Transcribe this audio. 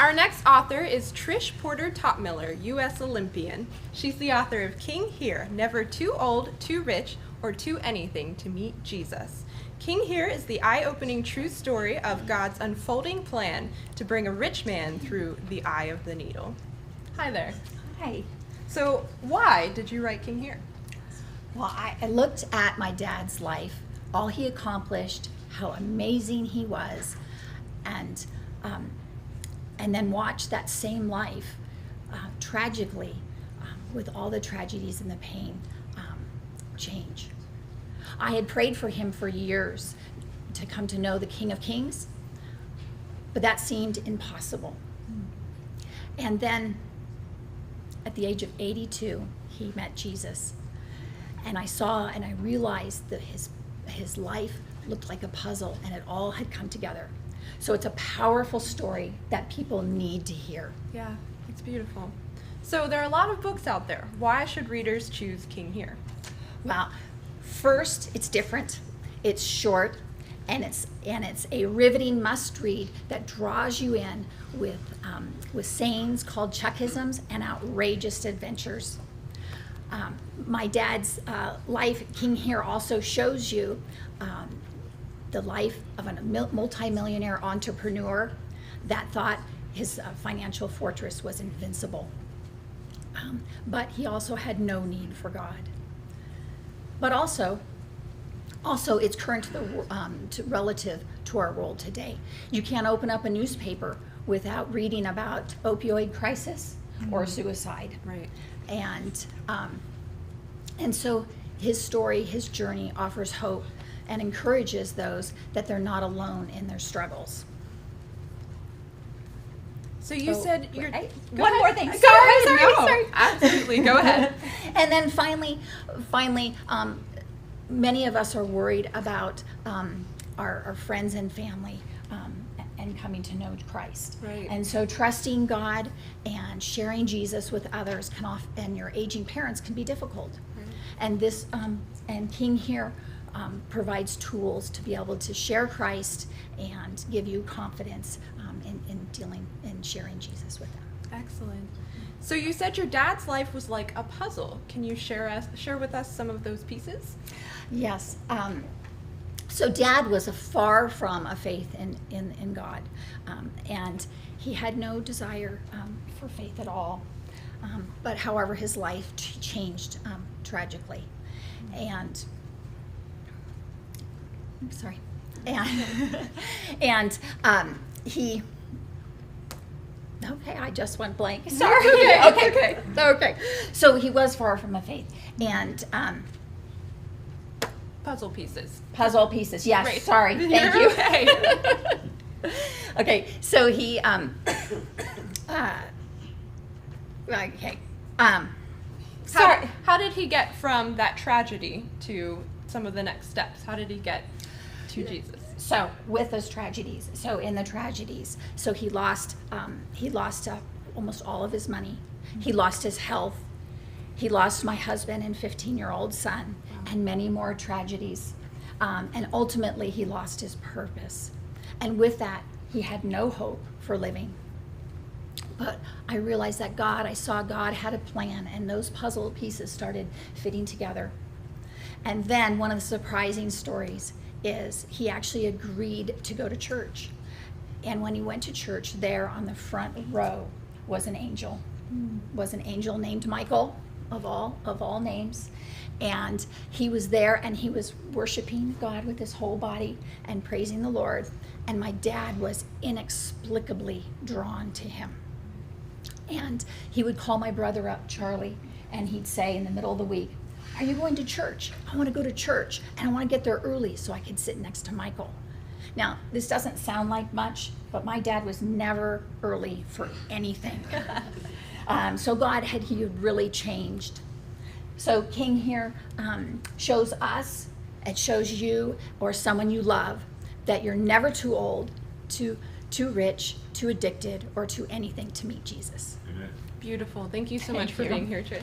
Our next author is Trish Topmiller, U.S. Olympian. She's the author of King Here, Never Too Old, Too Rich, or Too Anything to Meet Jesus. King Here is the eye-opening true story of God's unfolding plan to bring a rich man through the eye of the needle. Hi there. Hi. So why did you write King Here? Well, I looked at my dad's life, all he accomplished, how amazing he was, and then watched that same life tragically, with all the tragedies and the pain, change. I had prayed for him for years to come to know the King of Kings, but that seemed impossible. And then at the age of 82, he met Jesus. And I saw and I realized that his life looked like a puzzle and it all had come together. So it's a powerful story that people need to hear. Yeah, it's beautiful. So there are a lot of books out there. Why should readers choose King Here? Well, first, it's different. It's short, and it's a riveting must-read that draws you in with sayings called Isms and outrageous adventures. My dad's life, King Here, also shows you the life of a multimillionaire entrepreneur that thought his financial fortress was invincible. But he also had no need for God. But also it's current to relative to our world today. You can't open up a newspaper without reading about opioid crisis or suicide. Right. And so his story, his journey offers hope and encourages those that they're not alone in their struggles. So you said you're... One more thing. Sorry. Absolutely, go ahead. And then finally, many of us are worried about our friends and family and coming to know Christ. Right. And so trusting God and sharing Jesus with others and your aging parents can be difficult. Right. And this and King Here provides tools to be able to share Christ and give you confidence in dealing and sharing Jesus with them. Excellent. So you said your dad's life was like a puzzle. Can you share with us some of those pieces? Yes. So Dad was far from a faith in God, and he had no desire for faith at all. But however, his life changed tragically, and I'm sorry, and he. Okay, I just went blank. Sorry. Okay. So he was far from a faith, and Puzzle pieces. Yes. Right. Sorry. Thank you. Okay. Okay. So he. Okay. Sorry. How did he get from that tragedy to some of the next steps? How did he get to Jesus? So with those tragedies, in the tragedies, so he lost almost all of his money. He lost his health. He lost my husband and 15-year-old son, and many more tragedies. And ultimately, he lost his purpose. And with that, he had no hope for living. But I realized that I saw God had a plan, and those puzzle pieces started fitting together. And then one of the surprising stories is he actually agreed to go to church. And when he went to church, there on the front row was an angel. Was an angel named Michael, of all names. And he was there and he was worshiping God with his whole body and praising the Lord. And my dad was inexplicably drawn to him. And he would call my brother up, Charlie, and he'd say in the middle of the week, "Are you going to church? I want to go to church, and I want to get there early so I can sit next to Michael." Now, this doesn't sound like much, but my dad was never early for anything. So he had really changed. So King Here shows us, it shows you or someone you love that you're never too old, too rich, too addicted, or too anything to meet Jesus. Beautiful. Thank you so Thank much for you. being here, Trish.